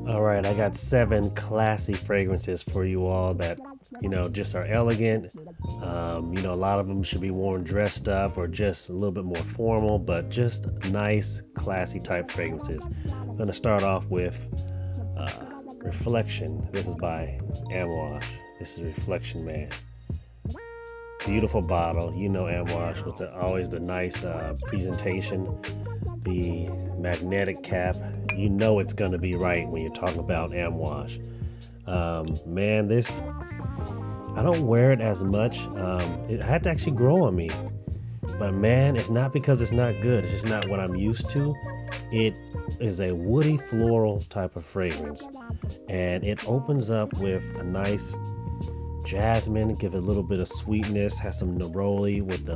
All right, I got 7 classy fragrances for you all that, just are elegant. A lot of them should be worn dressed up or just a little bit more formal, but just nice, classy type fragrances. I'm going to start off with uh, Reflection. This is by Amouage. This is Reflection Man. Beautiful bottle. Amouage with always the nice presentation, the magnetic cap. It's going to be right when you're talking about Amouage. Man, this, I don't wear it as much. It had to actually grow on me. But man, it's not because it's not good. It's just not what I'm used to. It is a woody floral type of fragrance. And it opens up with a nice jasmine, give it a little bit of sweetness, has some neroli with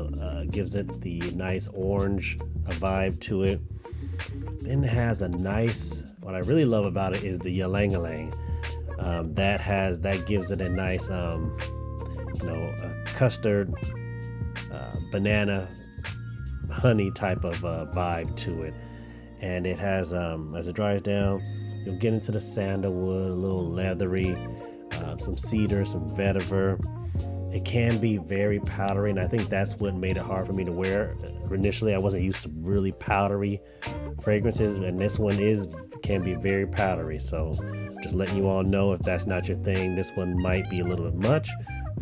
gives it the nice orange vibe to it. Then it has a nice, what I really love about it is the ylang ylang. That gives it a nice, a custard, banana, honey type of vibe to it. And it has, as it dries down, you'll get into the sandalwood, a little leathery, some cedar, some vetiver. It can be very powdery, and I think that's what made it hard for me to wear. Initially, I wasn't used to really powdery fragrances, and this one can be very powdery. So just letting you all know, if that's not your thing, this one might be a little bit much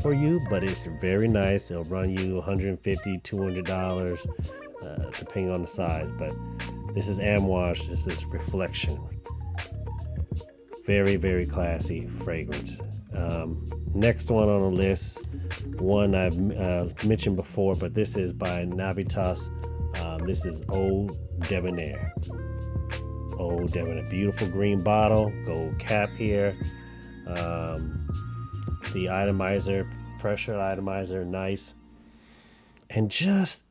for you, but it's very nice. It'll run you $150, $200, depending on the size. But this is Amouage. This is Reflection. Very, very classy fragrance. Next one on the list, one I've mentioned before, but this is by Navitus. This is Eau Debonaire. Eau Debonaire. Beautiful green bottle, gold cap here. The atomizer, pressure atomizer, nice. And just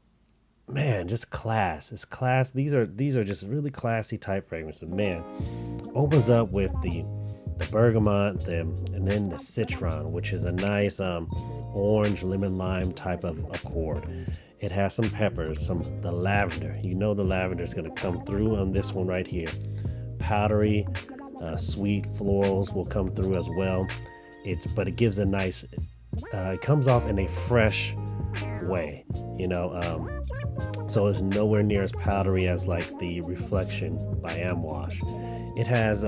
class. It's class. These are just really classy type fragrances. Man, opens up with the bergamot, and then the citron, which is a nice orange lemon lime type of accord. It has some peppers, the lavender. The lavender is going to come through on this one right here. Powdery, sweet florals will come through as well. But it gives a nice. It comes off in a fresh way. So it's nowhere near as powdery as like the Reflection by Amouage. It has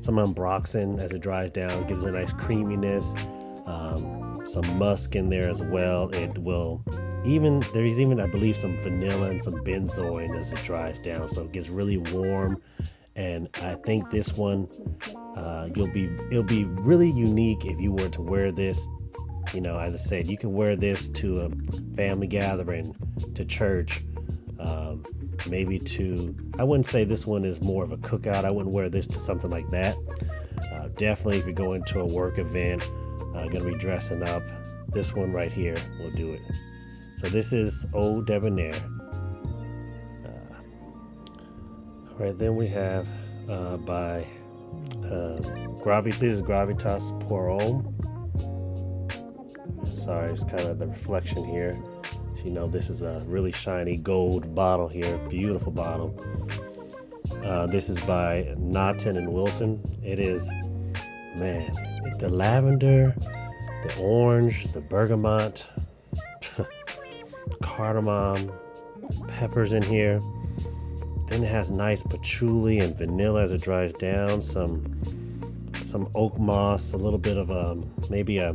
some ambroxan as it dries down, gives it a nice creaminess, some musk in there as well. There's even I believe some vanilla and some benzoin as it dries down, so it gets really warm. And I think this one, it'll be really unique if you were to wear this. As I said, you can wear this to a family gathering, to church, maybe I wouldn't say this one is more of a cookout. I wouldn't wear this to something like that. Definitely if you're going to a work event, going to be dressing up, this one right here will do it. So this is Eau Debonaire. All right, then we have by Gravitas. This is Gravitas pour Homme. Sorry, it's kind of the reflection here. This is a really shiny gold bottle here. Beautiful bottle. This is by Naughton and Wilson. It is, man, the lavender, the orange, the bergamot, cardamom, peppers in here. Then it has nice patchouli and vanilla as it dries down. Some oak moss, a little bit of maybe a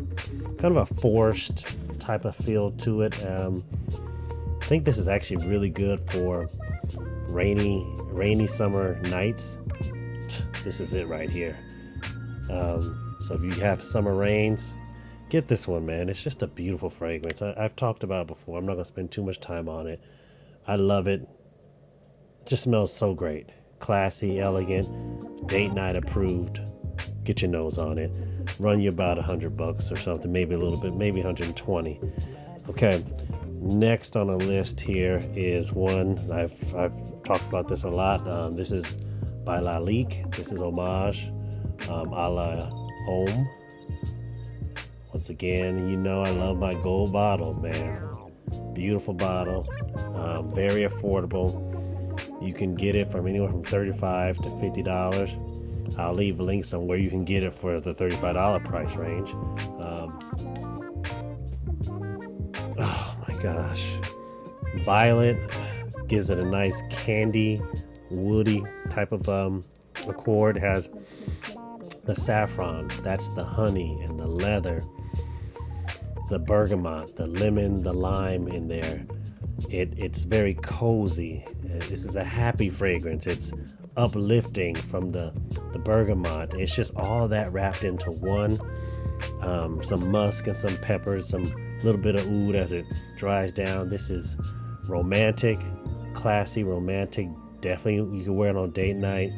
kind of a forest type of feel to it. I think this is actually really good for rainy summer nights. This is it right here. So if you have summer rains, get this one, man. It's just a beautiful fragrance. I've talked about it before. I'm not gonna spend too much time on it. I love it. It just smells so great. Classy, elegant, date night approved. Get your nose on it. Run you about $100 or something, maybe a little bit, maybe 120. Okay, next on the list here is one I've talked about this a lot. This is by Lalique. This is Hommage, a la Homme. Once again, I love my gold bottle, man. Beautiful bottle, very affordable. You can get it from anywhere from $35 to $50. I'll leave links on where you can get it for the $35 price range. Oh my gosh. Violet gives it a nice candy, woody type of accord. It has the saffron, that's the honey and the leather, the bergamot, the lemon, the lime in there. It's very cozy. This is a happy fragrance. It's uplifting from the bergamot. It's just all that wrapped into one. Some musk and some peppers, some little bit of oud as it dries down. This is romantic, classy, romantic. Definitely you can wear it on date night.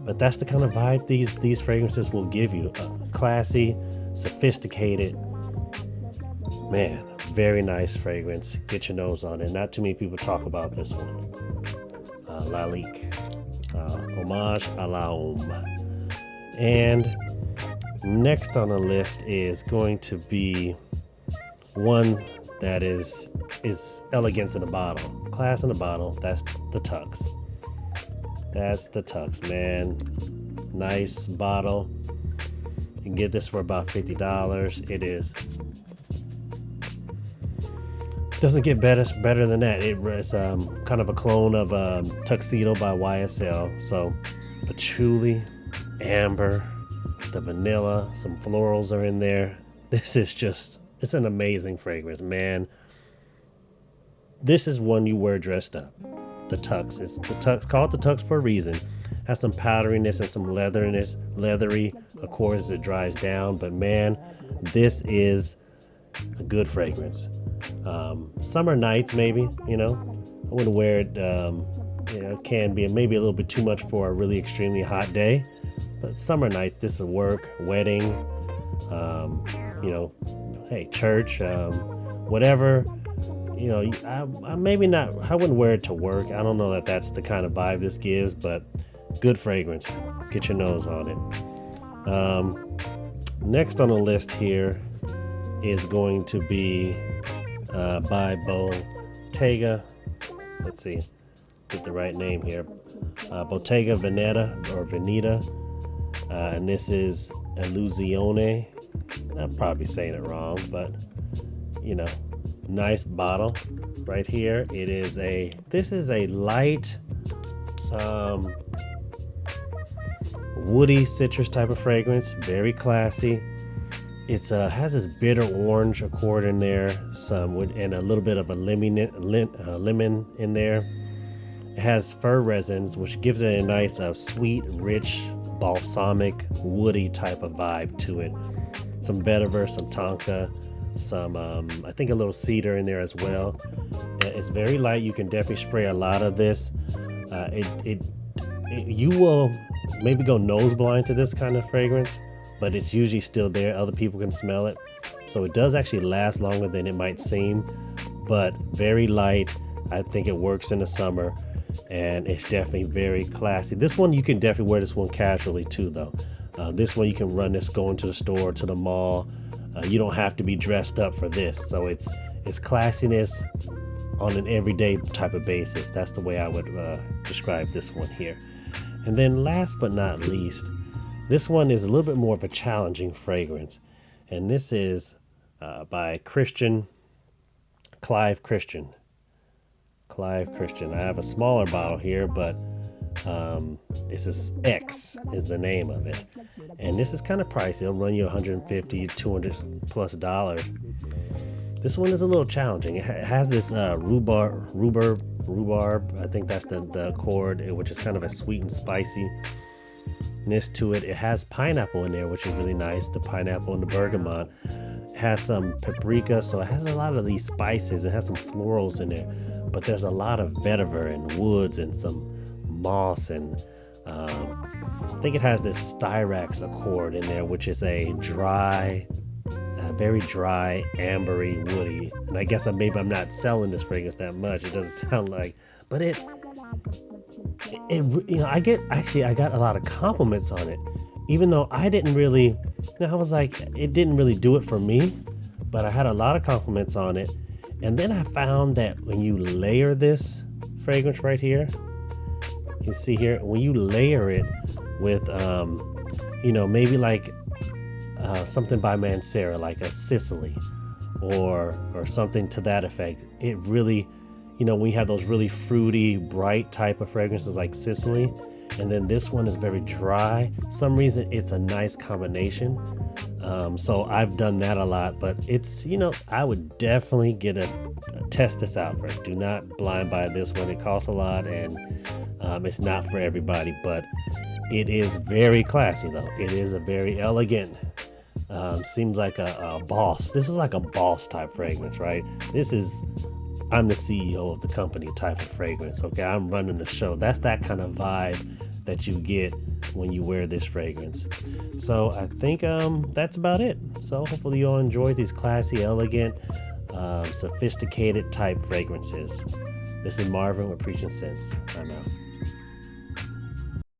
But that's the kind of vibe these fragrances will give you. Classy, sophisticated. Man, very nice fragrance. Get your nose on it. Not too many people talk about this one. Lalique. Hommage à la Homme. And next on the list is going to be one that is elegance in a bottle. Class in a bottle. That's the Tux. That's the Tux, man. Nice bottle. You can get this for about $50. Doesn't get better than that. It's kind of a clone of Tuxedo by YSL. So patchouli, amber, the vanilla, some florals are in there. This is just, it's an amazing fragrance, man. This is one you wear dressed up. The Tux. It's the Tux, called the Tux for a reason. Has some powderiness and some leathery accords as it dries down. But man, this is a good fragrance. Summer nights, maybe, I wouldn't wear it. It can be maybe a little bit too much for a really extremely hot day. But summer nights, this will work. Wedding, hey, church, whatever. I maybe not. I wouldn't wear it to work. I don't know that that's the kind of vibe this gives, but good fragrance. Get your nose on it. Next on the list here is going to be by Bottega. Let's see, get the right name here. Bottega Veneta or Veneta, and this is Illusione. I'm probably saying it wrong, but nice bottle right here. This is a light woody citrus type of fragrance, very classy. It's has this bitter orange accord in there, and a little bit of a lemon in there. It has fir resins, which gives it a nice sweet, rich, balsamic, woody type of vibe to it. Some vetiver, some tonka, some I think a little cedar in there as well. It's very light. You can definitely spray a lot of this. You will maybe go nose blind to this kind of fragrance, but it's usually still there. Other people can smell it, so it does actually last longer than it might seem, but very light. I think it works in the summer, and it's definitely very classy. This one, you can definitely wear this one casually too, though. This one, you can run this going to the store, to the mall. You don't have to be dressed up for this, so it's classiness on an everyday type of basis. That's the way I would describe this one here. And then last but not least, this one is a little bit more of a challenging fragrance, and this is by Clive Christian. Clive Christian. I have a smaller bottle here, but this is X is the name of it, and this is kind of pricey. It'll run you $150, $200+. This one is a little challenging. It has this rhubarb. I think that's the accord, which is kind of a sweet and spiciness to it. It has pineapple in there, which is really nice. The pineapple and the bergamot. It has some paprika, so it has a lot of these spices. It has some florals in there, but there's a lot of vetiver and woods and some moss, and I think it has this styrax accord in there, which is a dry, very dry, ambery, woody. And I guess maybe I'm not selling this fragrance that much. It doesn't sound like, but I got a lot of compliments on it, even though I didn't really. I was like, it didn't really do it for me, but I had a lot of compliments on it. And then I found that when you layer this fragrance right here, can see here, when you layer it with, you know, maybe like something by Mancera, like a Sicily or something to that effect, it really, you know, when you have those really fruity, bright type of fragrances like Sicily, and then this one is very dry, some reason it's a nice combination. So I've done that a lot, but it's, you know, I would definitely test this out first. Do not blind buy this one. It costs a lot, and it's not for everybody, but it is very classy though. It is a very elegant, seems like a boss. This is like a boss type fragrance, right? This is, I'm the CEO of the company type of fragrance. Okay, I'm running the show. That's that kind of vibe that you get when you wear this fragrance. So I think that's about it. So hopefully you all enjoyed these classy, elegant, sophisticated type fragrances. This is Marvin with Preaching Sense. I'm out.